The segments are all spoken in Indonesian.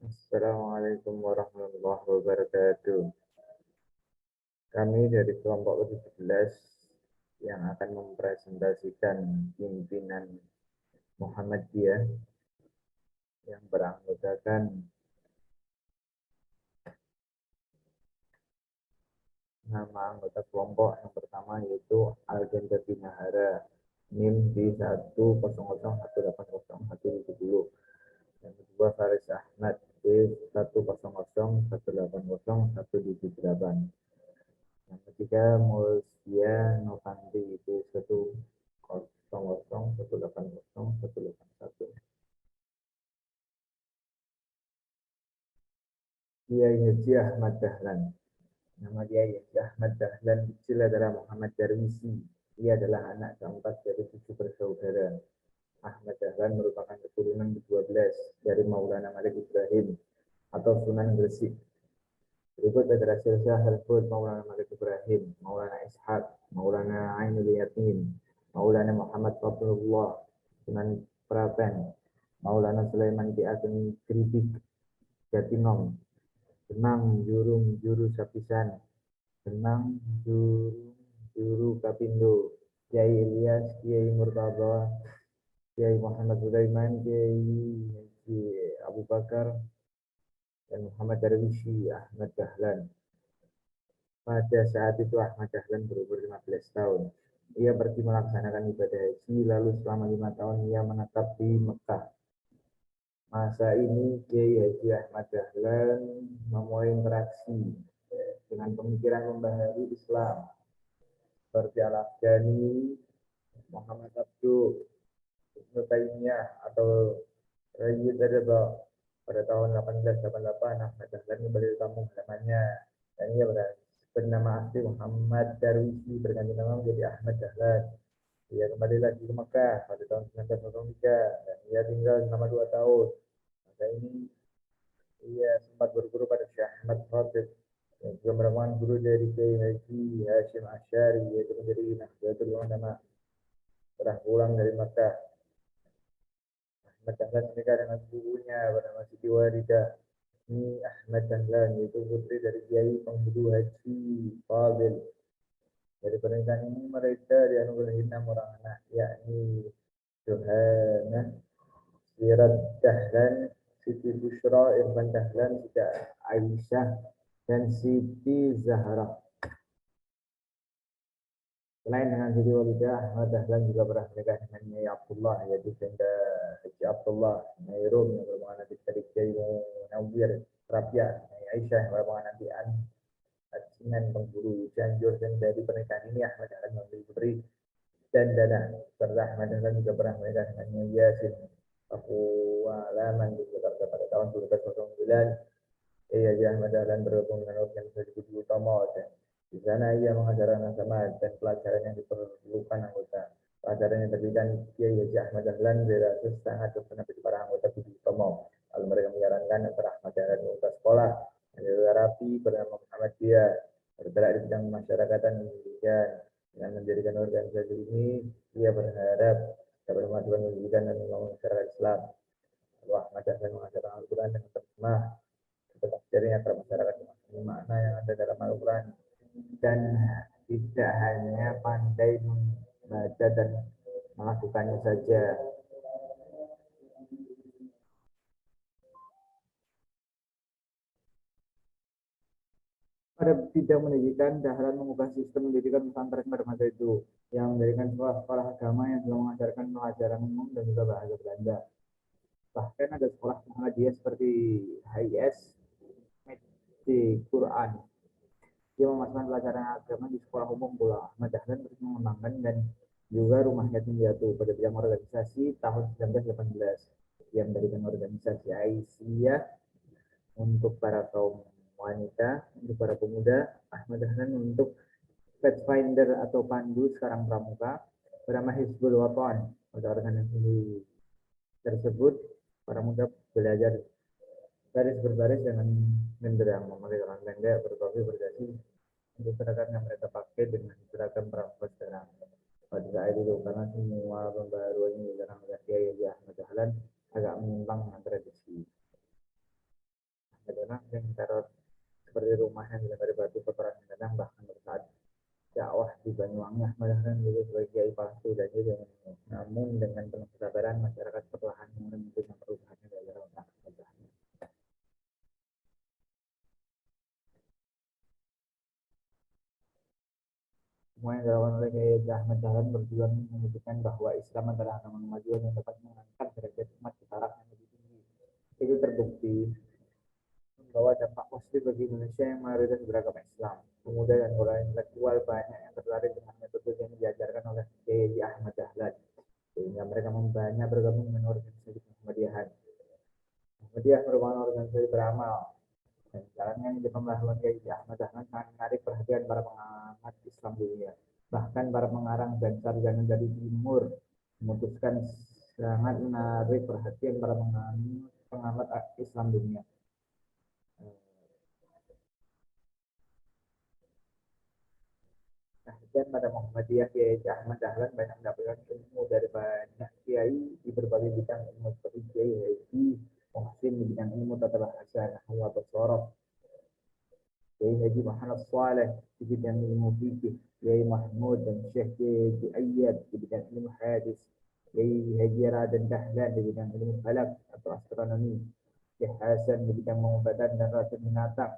Assalamualaikum warahmatullahi wabarakatuh. Kami dari kelompok ke-17 yang akan mempresentasikan pimpinan Muhammadiyah yang beranggotakan nama anggota kelompok yang pertama yaitu Algenda Binahara NIM D100180170. Yang kedua Faris Ahmad D100180178. Yang ketiga Mulsia Novanti D100180181. Kiai Haji Ahmad Dahlan. Nama Kiai Haji Ahmad Dahlan kecil adalah Muhammad Darwisi. Ia adalah anak keempat dari 7 bersaudara. Ahmad Dahlan merupakan keturunan ke-12 dari Maulana Malik Ibrahim atau Sunan Gresik. Berikut adalah silsilah tersebut: Maulana Malik Ibrahim, Maulana Ishaq, Maulana Ainul Yatin, Maulana Muhammad Fadlullah, Sunan Prapen, Maulana Sulaiman Ki Ageng Kritik, Jatinom, Benang Jurung Juru Sapisan, Benang Jurung Juru Kapindo, Kiai Ilyas, Kiai Murtaba, Kiai Muhammad Sulaiman, Kiai Haji Abu Bakar, dan Muhammad Darwisi Ahmad Dahlan. Pada saat itu Ahmad Dahlan berumur 15 tahun. Ia pergi melaksanakan ibadah haji, lalu selama 5 tahun ia menetap di Mekah. Masa ini Kiai Haji Ahmad Dahlan memulai interaksi dengan pemikiran membaharui Islam seperti Al-Afghani, Muhammad Abduh, Ibnu Taimiyah atau Rayyid Ridha. Pada tahun 1888 Ahmad Dahlan kembali ke kampung halamannya dan ia bernama asli Muhammad Darwisi berganti nama menjadi Ahmad Dahlan. Ia kembali lagi ke Mekah pada tahun 1903 dan ia tinggal selama 2 tahun. Masa ini ia sempat berguru pada Syekh Ahmad Khatib yang juga merupakan guru dari Kiai Haji Hashim Asy'ari, yaitu menjadi Nahdlatul Ulama. Setelah pulang dari Mekah, Ahmad Dahlan menikah dengan ibunya bernama Siti Waridah. Ini Ahmad Dahlan, yaitu putri dari Kiai Penghulu Haji Fadil. Dari pernikahan ini mereka dianugerahi 6 orang anak, yakni Johanna, Sirat Dahlan, Siti Bushra, Irfan Dahlan, Siti Aisyah, dan Siti Zahra. Selain dengan Siti Walidah, Ahmad Dahlan juga pernah menikah dengan Nyai Abdullah, yaitu Janda Haji Abdullah, Nyai Rum yang merupakan adik dari Kiai Munawwir Rabia, Nyai Aisyah yang merupakan adik Asinan Pengguru Cianjur. Dan dari pernikahan ini Ahmad Dahlan memiliki putri dan Dana. Serta Ahmad Dahlan juga pernah menikah dengan Nyai Yasin Pakualaman di Jakarta pada tahun 1909. Haji Ahmad Dahlan bergabung dengan organisasi Budi Utomo dan di sana ia mengajarkan agama dan pelajaran yang diperlukan anggota. Pelajaran yang terdiri Kiai Haji Ahmad Dahlan berhasil sangat berkenan bagi para anggota Budi Utomo. Lalu mereka menyarankan agar Ahmad Dahlan membuka sekolah yang rapi bernama Muhammadiyah, bergerak di bidang masyarakatan dan pendidikan. Dengan mendirikan organisasi ini, ia berharap dapat memajukan pendidikan dan membangun masyarakat Islam. Ahmad Dahlan mengajarkan Al-Quran dengan terjemah tetap sharing agar masyarakat memahami makna yang ada dalam Al-Quran dan tidak hanya pandai membaca dan melakukannya saja. Pada bidang pendidikan, Dahlan mengubah sistem pendidikan pesantren pada masa itu, yang mendirikan sekolah-sekolah agama yang telah mengajarkan pelajaran umum dan juga bahasa Belanda. Bahkan ada sekolah Muhammadiyah seperti HIS, di Quran. Dia memasukkan pelajaran agama di sekolah umum pula. Ahmad Dahlan terus mengembangkan dan juga rumah yatim piatu. Pada bidang organisasi tahun 1918 dia mendirikan organisasi Aisyah untuk para kaum wanita, untuk para pemuda. Ahmad Dahlan untuk Pathfinder atau Pandu sekarang Pramuka bernama Hizbul Waton. Pada organisasi tersebut para muda belajar baris berbaris dengan genderang, memakai celana pendek, bertopi, berdasi untuk seragam yang mereka pakai dengan seragam pramuka sekarang. Pada saat itu karena semua pembaruan ini dalam Kiai Ahmad Dahlan agak menyimpang dengan tradisi. orang yang teror seperti rumahnya dari batu kotoran kadang bahkan saat dakwah di Banyuwangi Ahmad Dahlan dulu sebagai kiai palsu dan juga namun dengan penuh kesabaran masyarakat perlahan menentukan perubahannya dari orang Ahmad Dahlan. Semua yang dilakukan oleh Kiai Ahmad Dahlan berjuang menunjukkan bahwa Islam adalah agama kemajuan yang dapat mengangkat derajat umat ke taraf yang lebih tinggi. Itu terbukti membawa dampak positif bagi Indonesia yang mayoritas beragama Islam. Pemuda dan orang intelektual banyak yang tertarik dengan metode yang diajarkan oleh Kiai Ahmad Dahlan, sehingga mereka banyak bergabung dengan organisasi Muhammadiyah. Muhammadiyah merupakan organisasi beramal dan jalannya di pembaharuan Kiai Ahmad Dahlan sangat menarik perhatian para pengamat Islam dunia. Bahkan para pengarang dan sarjana dari timur memutuskan sangat menarik perhatian para pengamat Islam dunia. Dan pada Muhammadiyah Kiai Ahmad Dahlan banyak mendapatkan ilmu dari banyak kiai di berbagai bidang ilmu seperti Kiai Haji Muhsin di bidang ilmu tata bahasa nahwu atau sorof, Kiai Haji Muhammad Saleh di bidang ilmu fikih, Kiai Mahmud dan Syekh Kiai Ayyad di bidang ilmu hadis, Kiai Haji Raden Dahlan di bidang ilmu falak atau astronomi, Syekh Hasan di bidang pengobatan dan racun binatang,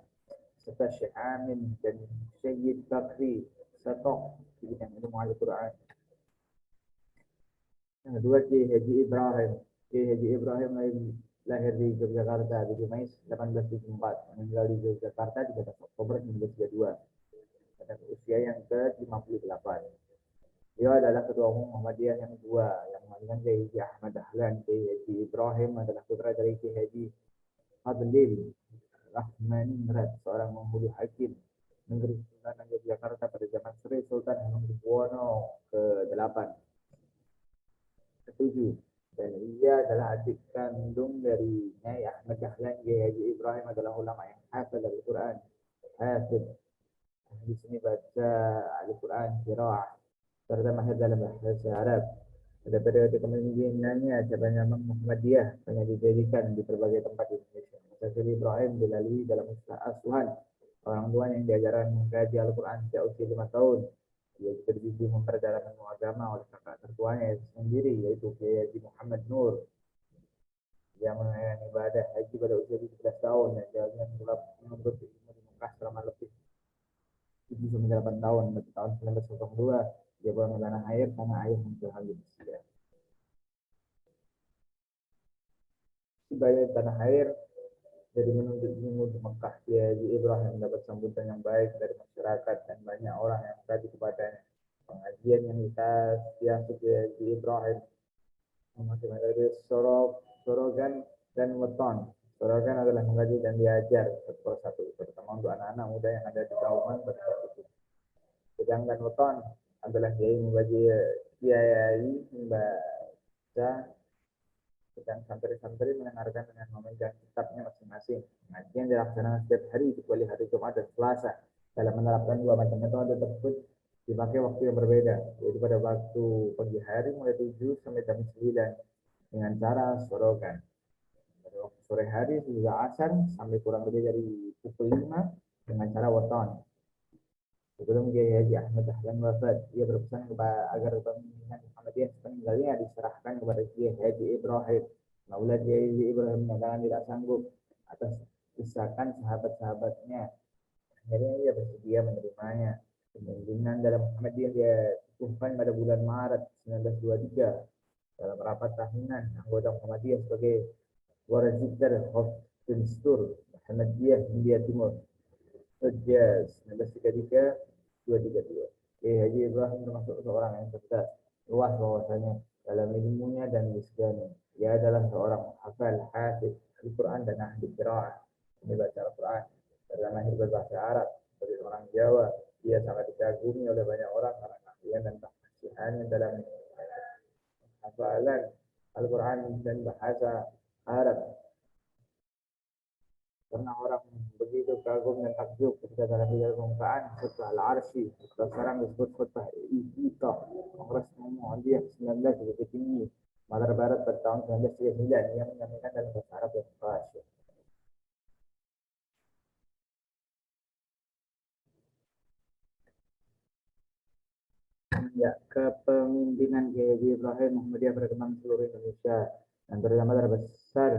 serta Syekh Amin dan Syed Bakri Satok di bidang ilmu Al-Quran. Yang kedua Kiai Haji Ibrahim. Kiai Haji Ibrahim lahir di Yogyakarta di Jumais 1874, meninggal di Yogyakarta di 13 Oktober 1932 pada usia yang ke-58. Dia adalah ketua umum Muhammadiyah yang kedua yang melanjutkan Kiai Haji Ahmad Dahlan. Kiai Haji Ibrahim adalah putra dari Kiai Haji Fadlil Rahmaningrat, seorang penghulu hakim negeri Sultan Yogyakarta pada zaman Sri Sultan Hamengkubuwono ke-8 ke-7, dan ia adalah adik kandung dari Nyai Ahmad Dahlan. Kiai Haji Ibrahim adalah ulama yang hafal Al-Quran, hafid di sini baca Al-Quran, qiraah, serta mahir dalam bahasa Arab. Pada periode kepemimpinannya, cabang Muhammadiyah banyak didirikan di berbagai tempat di Indonesia. Masa Ibrahim dilalui dalam asuhan orang tuanya yang diajarkan mengkaji Al-Quran sejak usia 5 tahun. Dia juga dibimbing memperdalam ilmu agama oleh kakak tertuanya sendiri, yaitu Kiai Haji Muhammad Nur. Dia menunaikan ibadah haji pada usia 17 tahun dan jalannya menuntut ilmu di Mekah selama lebih 7-8 tahun. Pada tahun 1902, dia pulang ke tanah air karena ayah menjual di Mesir. Tiba di tanah air dari menuntut ilmu di Mekah, Kiai Haji Ibrahim mendapat sambutan yang baik dari masyarakat dan banyak orang yang mengkaji kepadanya. Pengajian yang dikasih Kiai Haji Ibrahim masih dari Sorogan dan Weton. Sorogan adalah mengaji dan diajar satu persatu, terutama untuk anak-anak muda yang ada di Kauman pada saat itu. Sedangkan Weton adalah kiai membaca kiai membaca, sedang santri-santri mendengarkan dengan memegang kitabnya masing-masing. Pengajian dilaksanakan setiap hari kecuali hari Jumat dan Selasa. Dalam menerapkan dua macam metode tersebut dipakai waktu yang berbeda, yaitu pada waktu pagi hari mulai 7 sampai jam 9 dengan cara sorogan. Pada waktu sore hari juga asar sampai kurang lebih dari pukul 5 dengan cara weton. Sebelum Kiai Haji Ahmad Dahlan wafat, ia berpesan agar kepemimpinan Muhammadiyah sepeninggalnya diserahkan kepada Kiai Haji Ibrahim. Maula Kiai Haji Ibrahim menyatakan tidak sanggup atas desakan sahabat-sahabatnya. Akhirnya ia bersedia menerimanya. Kepemimpinan dalam Muhammadiyah dia dikukuhkan pada bulan Maret 1923 dalam rapat tahunan anggota Muhammadiyah sebagai Warazikdar Hofstenstur Muhammadiyah India Timur Hejaz 1933-232. Kiai Haji Ibrahim termasuk seorang yang cerdas, luas wawasannya dalam ilmunya dan lisannya. Ia adalah seorang hafal, hafiz Al-Quran dan ahli qiraah. Ini baca Al-Quran dan mahir berbahasa Arab. Sebagai orang Jawa, ia sangat dikagumi oleh banyak orang karena keahlian dan kefasihannya dalam hafalan Al-Quran dan bahasa Arab. Karena orang begitu kagum dan takjub ketika dalam bidang pembukaan khutbah Al-Arsy, khutbah sekarang disebut khutbah Iqah, Kongres Muhammadiyah 19 di Bukit Tinggi, Malar Barat pada tahun 1939, yang menyampaikan dalam bahasa Arab yang fasih. kepemimpinan Kiai Haji Ibrahim Muhammadiyah berkembang di seluruh Indonesia dan terutama terbesar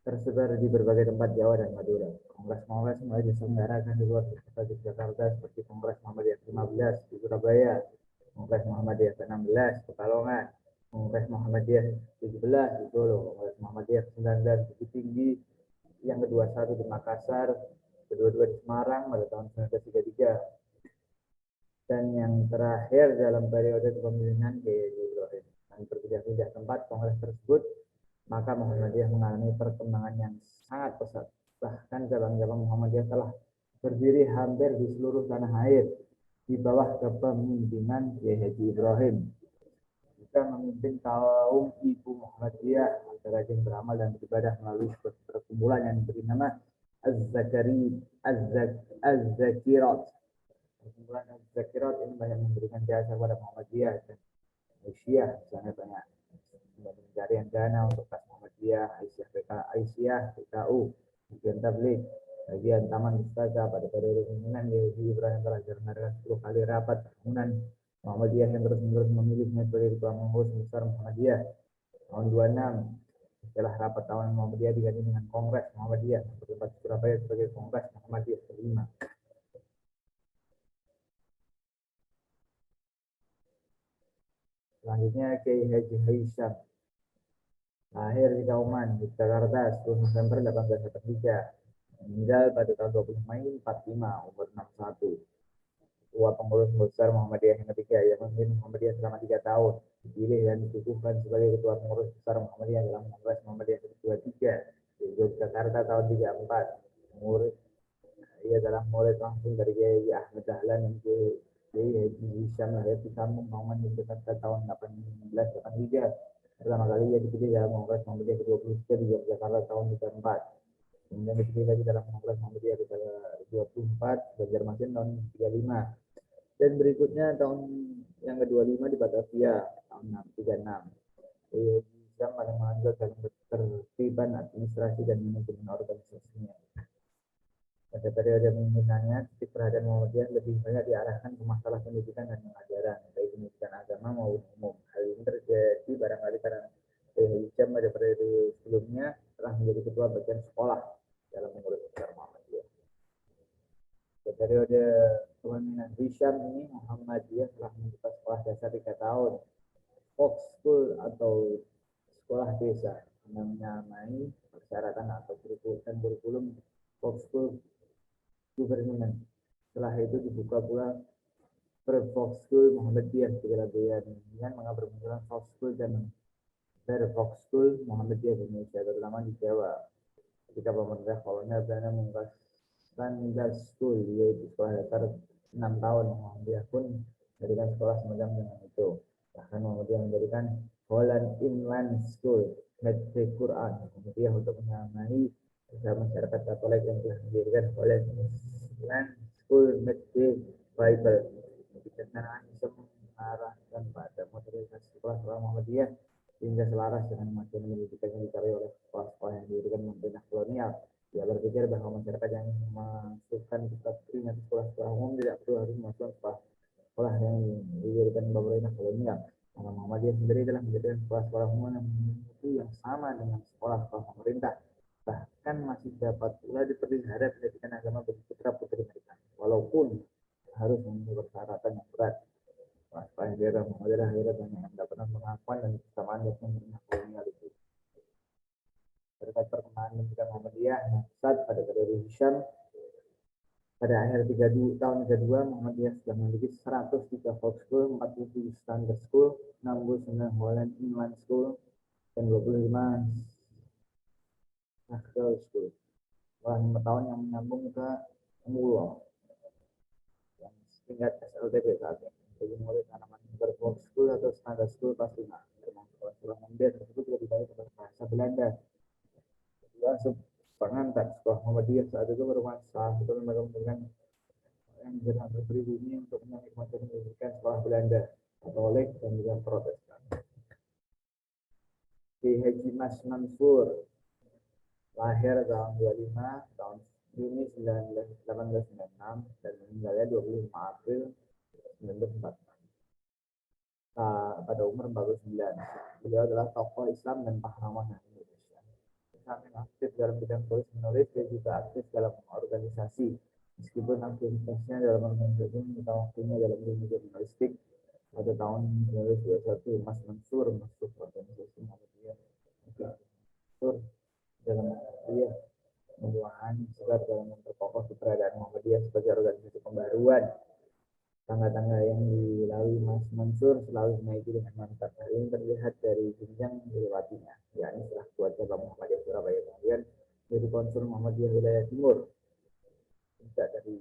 tersebar di berbagai tempat Jawa dan Madura. Kongres-kongres mulai diselenggarakan di luar kota Jakarta seperti Kongres Muhammadiyah ke-15 di Surabaya, Kongres Muhammadiyah ke-16 di Pekalongan, Kongres Muhammadiyah ke-17 di Solo, Kongres Muhammadiyah ke-19 di Bukit Tinggi, yang ke-21 di Makassar, kedua-dua di Semarang pada tahun 1933, dan yang terakhir dalam periode kepemimpinan Kiai Haji Ibrahim. Dan berpindah-pindah tempat kongres tersebut, maka Muhammadiyah mengalami perkembangan yang sangat pesat. Bahkan cabang-cabang Muhammadiyah telah berdiri hampir di seluruh tanah air di bawah kepemimpinan Kiai Haji Ibrahim. Kita memimpin kaum ibu Muhammadiyah agar rajin beramal dan beribadah melalui sebuah perkumpulan yang diberi nama Az-Zakirat. Perkumpulan Az-Zakirat ini banyak memberikan jasa kepada Muhammadiyah dan Aisyah, misalnya banyak pencarian dana untuk kas Muhammadiyah, Aisyah, PKU, bagian tabligh, bagian Taman Pustaka. Pada periode kepemimpinan Haji Ibrahim telah diselenggarakan 10 kali rapat tahunan Muhammadiyah yang terus-menerus memilihnya sebagai ketua pengurus besar Muhammadiyah. Tahun 26 setelah rapat tahunan Muhammadiyah diganti dengan Kongres Muhammadiyah bertempat di Surabaya sebagai Kongres Muhammadiyah kelima. Selanjutnya Kiai Haji Hasyam, lahir di Kauman, Jakarta 10 November 1883, meninggal pada tahun 20 Mei 45, umur 61. Ketua pengurus besar Muhammadiyah yang ketiga yang memimpin Muhammadiyah selama 3 tahun, dipilih dan dikukuhkan sebagai ketua pengurus besar Muhammadiyah dalam Kongres Muhammadiyah ke-23 di Yogyakarta tahun 34. Murid ia dalam murid langsung dari Kiai Ahmad Dahlan dan Kiai Haji Hasyam, lahir di Kampung Kauman, Yogyakarta tahun 1883. Pertama kali ia dipilih dalam Kongres Muhammadiyah ke-23 di Yogyakarta tahun 34. Kemudian dipilih lagi dalam Kongres Muhammadiyah ke-24 Banjarmasin tahun 35. Dan berikutnya tahun yang ke-25 di Batavia tahun 36. Yang paling menonjol dalam ketertiban administrasi dan manajemen organisasinya. Pada periode pemimpinannya, titik perhatian Muhammadiyah lebih banyak diarahkan ke masalah pendidikan dan pengajaran, baik pendidikan agama maupun umum. Hal ini terjadi barangkali karena Hisham pada periode sebelumnya telah menjadi ketua bagian sekolah dalam pengurus besar Muhammadiyah. Pada periode kepemimpinan Hisham ini, Muhammadiyah telah membuka sekolah dasar 3 tahun, Fox School atau sekolah desa, menyamai persyaratan atau kurikulum Fox School Government. Setelah itu dibuka pula Fox School Muhammadiyah di Surabaya dengan mengambil bermunculan Fox School dan Fox School Muhammadiyah di Indonesia, terutama di Jawa. Ketika pemerintah kolonial Belanda membuka Standard School, yaitu sekolah dasar 6 tahun, Muhammadiyah pun mendirikan sekolah semacam dengan itu. Bahkan Muhammadiyah mendirikan Holland Inland School, Medrese Quran, Muhammadiyah untuk menyamai masyarakat Katolik yang telah mendirikan Holland Inland School, Medrese Bible. Kebijaksanaan bisa mengarahkan pada modernisasi sekolah-sekolah Muhammadiyah sehingga selaras dengan kemajuan pendidikan yang dicari oleh sekolah-sekolah yang didirikan pemerintah kolonial. Dia berpikir bahwa masyarakat yang memasukkan kitab suci ke sekolah-sekolah umum tidak perlu harus memasukkan sekolah yang didirikan pemerintah kolonial. Karena Muhammadiyah sendiri telah menjadikan sekolah-sekolah umum yang mutu yang sama dengan sekolah-sekolah pemerintah. Bahkan masih dapat pula dipelihara pendidikan agama bagi putra-putri mereka, walaupun harus memenuhi persyaratan yang berat. Sekolah daerah Muhammadiyah akhirnya banyak yang mendapatkan pengakuan dan kesamaan dengan pemerintah kolonial itu. Terkait perkembangan pendidikan Muhammadiyah yang pesat pada periode Hisham, pada akhir tahun 32, Muhammadiyah sudah memiliki 103 Fox School, 47 Standard School, 69 Holland Inland School, dan 25 National School. Setelah 5 tahun yang menyambung ke Mulu yang tingkat SLTB saat ini. Bagi murid tanaman Fox School atau Standard School kelas 5. Memang sekolah-sekolah Muhammadiyah tersebut lebih banyak pada bahasa Belanda. Pengantar sekolah Muhammadiyah saat itu merupakan salah satu lembaga pendidikan yang benar berbumi untuk menikmati pendidikan sekolah Belanda, Katolik dan juga Protestan. Kiai Haji Mas Mansur lahir tahun 25 tahun Juni 1896 dan meninggalnya 25 April 1946. pada umur 49. Beliau adalah tokoh Islam dan pahlawan Indonesia. Samping aktif dalam bidang tulis menulis, dia juga aktif dalam organisasi. Meskipun aktivitasnya dalam organisasi kita waktunya dalam dunia jurnalistik. Pada tahun 1921, Mas Mansur masuk organisasi Muhammadiyah. Mansur dalam dia membuahkan segar dalam memperkokoh keberadaan Muhammadiyah sebagai organisasi pembaruan. Tangga-tangga yang dilalui Mas Mansur selalu menaiki dengan mantap. Hal ini terlihat dari jenjang dilewatinya, yakni setelah kuat cabang Muhammadiyah Surabaya, kemudian jadi konsul Muhammadiyah wilayah Timur. Tidak dari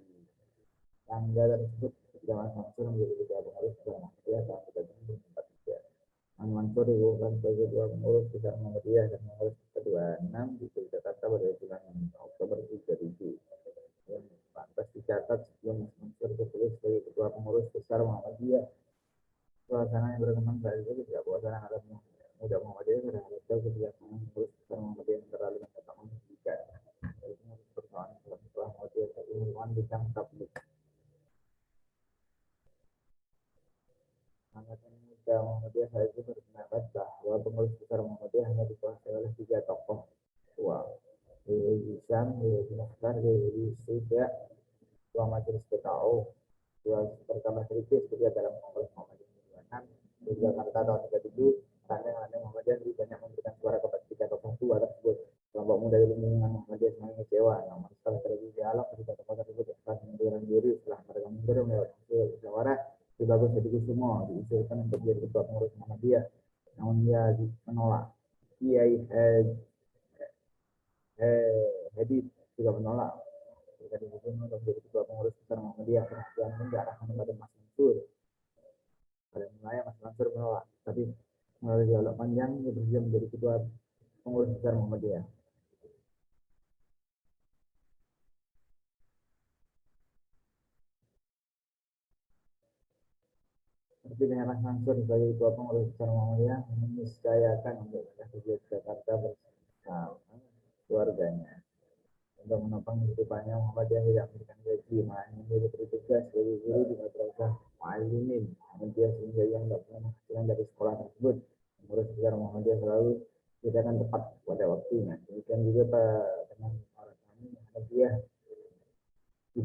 tangga tersebut, ketika Mas Mansur menjadi ketua pengurus besar Muhammadiyah tahun 1943. Mas Mansur dibutuhkan sebagai ketua pengurus besar Muhammadiyah dan pengurus ke-26 di Jakarta pada bulan Oktober 2007. Pantas dicatat sebelum Mas Mansur terpilih sebagai ketua pengurus besar Muhammadiyah, suasana yang berkembang saat itu tidak puasan anak muda Muhammadiyah terhadap kebijakan pengurus besar Muhammadiyah yang terlalu mengatakan pendidikan. Itu persoalan setelah Muhammadiyah tapi merupakan bidang tablik. Angkatan muda Muhammadiyah saat itu berpendapat bahwa pengurus besar Muhammadiyah hanya dikuasai oleh 3 tokoh tua, Dewi Hisham, Dewi Mukhtar, Dewi Suda, Ketua Majelis PKO, dua pertama kritis ketika dalam Kongres Muhammadiyah di Jakarta tahun 37, tanda Muhammadiyah lebih banyak memberikan suara kepada 3 tokoh tua tersebut. Kelompok muda di lingkungan Muhammadiyah semakin kecewa, namun setelah terjadi dialog, 3 tokoh tersebut akan mengundurkan diri setelah mereka mundur melewat hasil musyawarah. Ki Bagus Hadikusumo diusulkan untuk menjadi ketua pengurus Muhammadiyah, namun ia menolak. Kiai Hedi juga menolak. Dari itu untuk menjadi ketua pengurus besar Muhammadiyah, perhatian pun diarahkan kepada Mas Mansur. Pada mulanya Mas Mansur menolak, tapi melalui dialog panjang ia bersedia menjadi ketua pengurus besar Muhammadiyah. Terpilihnya Mas Mansur sebagai ketua pengurus besar Muhammadiyah meniscayakan untuk kerja di Jakarta bersama keluarganya. Untuk menopang kehidupannya, Muhammadiyah tidak memberikan gaji, makanya dia diberi tugas sebagai guru di madrasah Muallimin Muhammadiyah sehingga ia tidak punya penghasilan dari sekolah tersebut. Pengurus besar Muhammadiyah selalu akan tepat pada waktunya. Demikian juga dengan orang Muhammadiyah di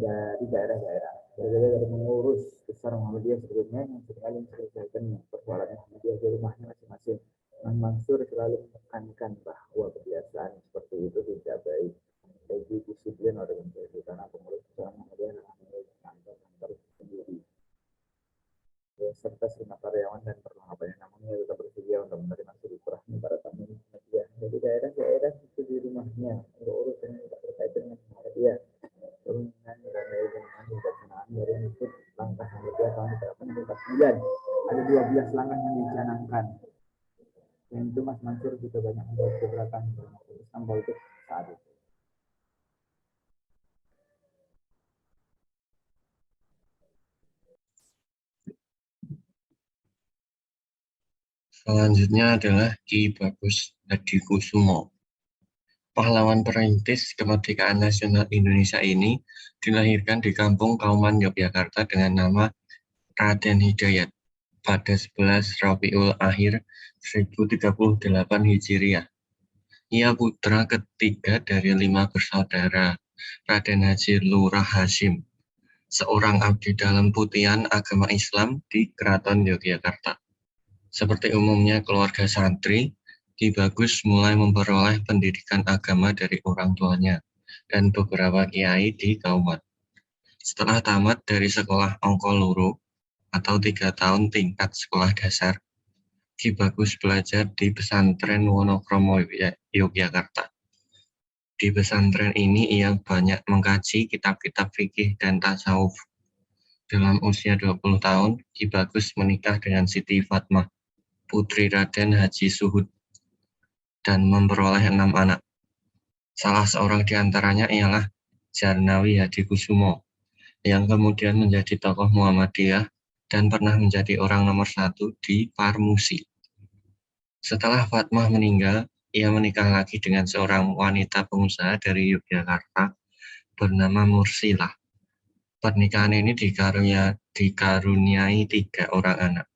daerah-daerah. Berbeda dari mengurus besar Muhammadiyah sebelumnya yang seringkali menyelesaikan persoalan Muhammadiyah di rumahnya masing-masing. Mas Mansur selalu menekankan bahwa kebiasaan seperti itu tidak baik. Bagi disiplin organisasi karena pengurus besar Muhammadiyah adalah memiliki kantor sendiri serta segenap karyawan dan perlengkapannya, namun ia tetap bersedia untuk menerima silaturahmi para tamu Muhammadiyah. Jadi daerah-daerah itu di rumahnya urusan yang tidak terkait dengan Muhammadiyah. Turunan dan dari dengan kebijaksanaan dari ikut langkah Muhammadiyah tahun 1949. Ada 12 langkah yang dicanangkan. Dan itu Mas Mansur juga banyak membuat gebrakan Islam politik saat itu. Selanjutnya adalah Ki Bagus Hadikusumo. Pahlawan perintis kemerdekaan nasional Indonesia ini dilahirkan di Kampung Kauman, Yogyakarta dengan nama Raden Hidayat pada 11 Rabiul Akhir 1038 Hijriah. Ia putra ketiga dari 5 bersaudara Raden Haji Lurah Hasyim, seorang abdi dalam putihan agama Islam di Keraton Yogyakarta. Seperti umumnya keluarga santri, Ki Bagus mulai memperoleh pendidikan agama dari orang tuanya dan beberapa kiai di Kauman. Setelah tamat dari sekolah Ongkoluru atau 3 tahun tingkat sekolah dasar, Ki Bagus belajar di pesantren Wonokromo Yogyakarta. Di pesantren ini ia banyak mengkaji kitab-kitab fikih dan tasawuf. Dalam usia 20 tahun, Ki Bagus menikah dengan Siti Fatmah, putri Raden Haji Suhud, dan memperoleh 6 anak. Salah seorang di antaranya ialah Jarnawi Hadikusumo, yang kemudian menjadi tokoh Muhammadiyah dan pernah menjadi orang nomor 1 di Parmusi. Setelah Fatmah meninggal, ia menikah lagi dengan seorang wanita pengusaha dari Yogyakarta bernama Mursilah. Pernikahan ini dikaruniai 3 orang anak.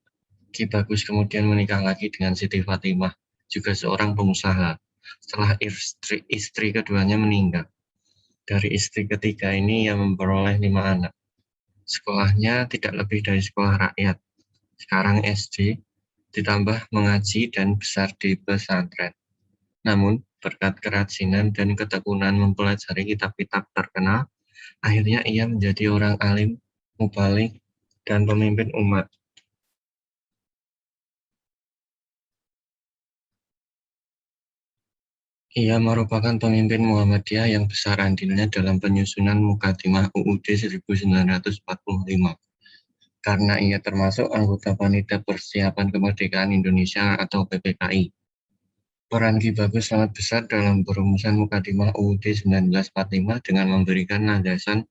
Ki Bagus kemudian menikah lagi dengan Siti Fatimah, juga seorang pengusaha, setelah istri keduanya meninggal. Dari istri ketiga ini ia memperoleh 5 anak. Sekolahnya tidak lebih dari sekolah rakyat, sekarang SD, ditambah mengaji dan besar di pesantren. Namun, berkat kerajinan dan ketekunan mempelajari kitab-kitab terkenal, akhirnya ia menjadi orang alim, mubalik, dan pemimpin umat. Ia merupakan pemimpin Muhammadiyah yang besar andilnya dalam penyusunan Mukadimah UUD 1945. Karena ia termasuk anggota Panitia Persiapan Kemerdekaan Indonesia atau PPKI. Peran Ki Bagus sangat besar dalam perumusan Mukadimah UUD 1945 dengan memberikan landasan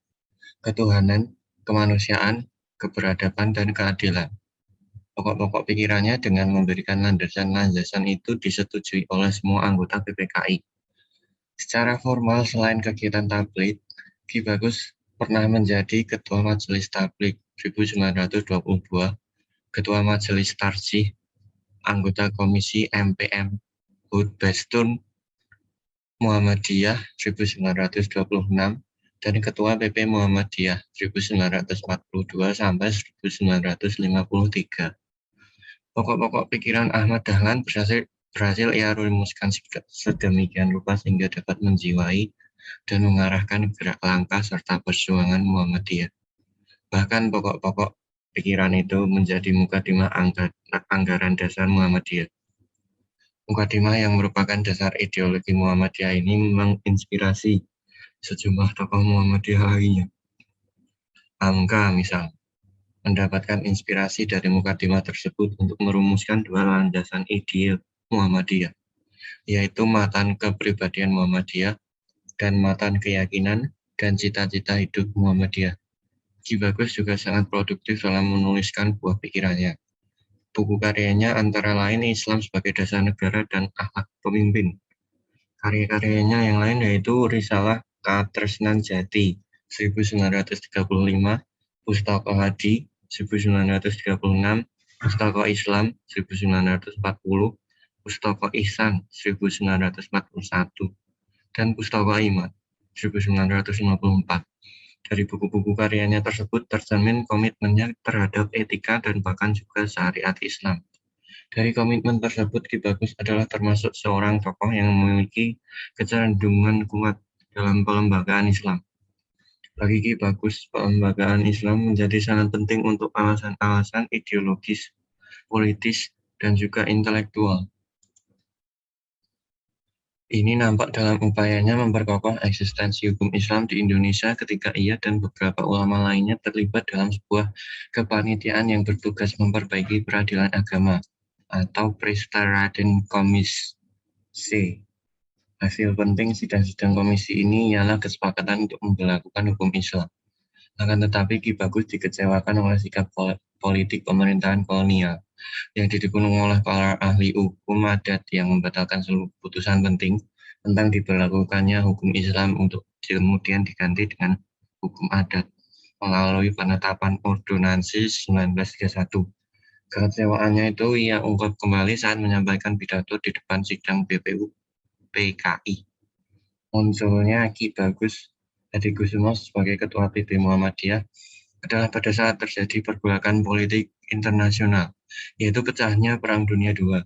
ketuhanan, kemanusiaan, keberadaban, dan keadilan. Pokok-pokok pikirannya dengan memberikan landasan-landasan itu disetujui oleh semua anggota PPKI. Secara formal, selain kegiatan tabligh, Ki Bagus pernah menjadi Ketua Majelis Tabligh 1922, Ketua Majelis Tarjih, anggota Komisi MPM Hutbestun Muhammadiyah 1926, dan Ketua PP Muhammadiyah 1942 sampai 1953. Pokok-pokok pikiran Ahmad Dahlan berhasil ia rumuskan sedemikian rupa sehingga dapat menjiwai dan mengarahkan gerak langkah serta perjuangan Muhammadiyah. Bahkan pokok-pokok pikiran itu menjadi mukadimah anggaran dasar Muhammadiyah. Mukadimah yang merupakan dasar ideologi Muhammadiyah ini menginspirasi sejumlah tokoh Muhammadiyah lainnya. Hamka misal, mendapatkan inspirasi dari mukadimah tersebut untuk merumuskan dua landasan ide Muhammadiyah, yaitu matan kepribadian Muhammadiyah dan matan keyakinan dan cita-cita hidup Muhammadiyah. Ki Bagus juga sangat produktif dalam menuliskan buah pikirannya. Buku karyanya antara lain Islam sebagai Dasar Negara dan Akhlak Pemimpin. Karya-karyanya yang lain yaitu Risalah Katresnan Jati 1935, Pustaka Hadi 1936, Pustaka Islam 1940, Pustaka Ihsan 1941, dan Pustaka Iman 1954. Dari buku-buku karyanya tersebut tercermin komitmennya terhadap etika dan bahkan juga syariat Islam. Dari komitmen tersebut, Ki Bagus adalah termasuk seorang tokoh yang memiliki kecenderungan kuat dalam pelembagaan Islam. Bagi Ki Bagus, pelembagaan Islam menjadi sangat penting untuk alasan-alasan ideologis, politis, dan juga intelektual. Ini nampak dalam upayanya memperkokoh eksistensi hukum Islam di Indonesia ketika ia dan beberapa ulama lainnya terlibat dalam sebuah kepanitiaan yang bertugas memperbaiki peradilan agama atau Prestaraden Komisi. Hasil penting sidang-sidang komisi ini ialah kesepakatan untuk memberlakukan hukum Islam. Akan tetapi Ki Bagus dikecewakan oleh sikap politik pemerintahan kolonial yang didukung oleh para ahli hukum adat yang membatalkan seluruh putusan penting tentang diberlakukannya hukum Islam untuk kemudian diganti dengan hukum adat melalui penetapan Ordonansi 1931. Kekecewaannya itu ia ungkap kembali saat menyampaikan pidato di depan sidang BPU PKI. Munculnya Ki Bagus Hadikusumo sebagai Ketua PP Muhammadiyah adalah pada saat terjadi pergolakan politik internasional, yaitu pecahnya Perang Dunia II.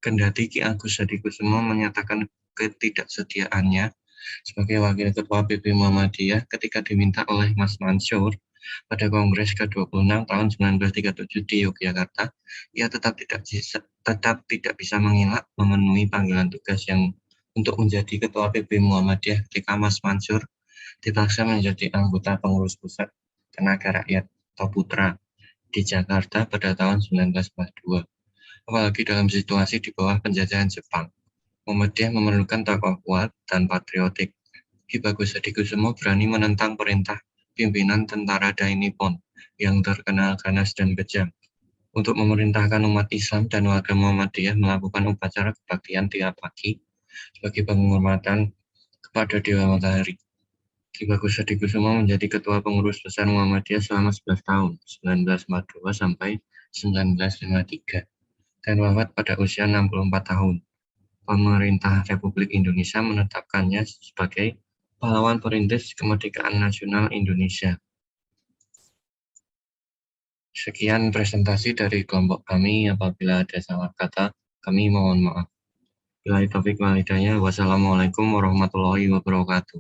Kendati Ki Agus Hadikusumo menyatakan ketidaksediaannya sebagai Wakil Ketua PP Muhammadiyah ketika diminta oleh Mas Mansur pada Kongres ke-26 tahun 1937 di Yogyakarta, ia tetap tidak bisa mengelak memenuhi panggilan tugas yang untuk menjadi Ketua PP Muhammadiyah ketika Mas Mansur dipaksa menjadi anggota pengurus pusat Tenaga Rakyat atau Putra di Jakarta pada tahun 1942. Apalagi dalam situasi di bawah penjajahan Jepang, Muhammadiyah memerlukan tokoh kuat dan patriotik. Ki Bagus Hadikusumo berani menentang perintah pimpinan tentara Dai Nippon yang terkenal ganas dan kejam untuk memerintahkan umat Islam dan warga Muhammadiyah melakukan upacara kebaktian tiap pagi sebagai penghormatan kepada Dewa Matahari. Ki Bagus Hadikusumo menjadi Ketua Pengurus Besar Muhammadiyah selama 11 tahun, 1942 sampai 1953 dan wafat pada usia 64 tahun. Pemerintah Republik Indonesia menetapkannya sebagai pahlawan perintis kemerdekaan nasional Indonesia. Sekian presentasi dari kelompok kami. Apabila ada salah kata, kami mohon maaf. Bila taufik wal hidayah, wassalamualaikum warahmatullahi wabarakatuh.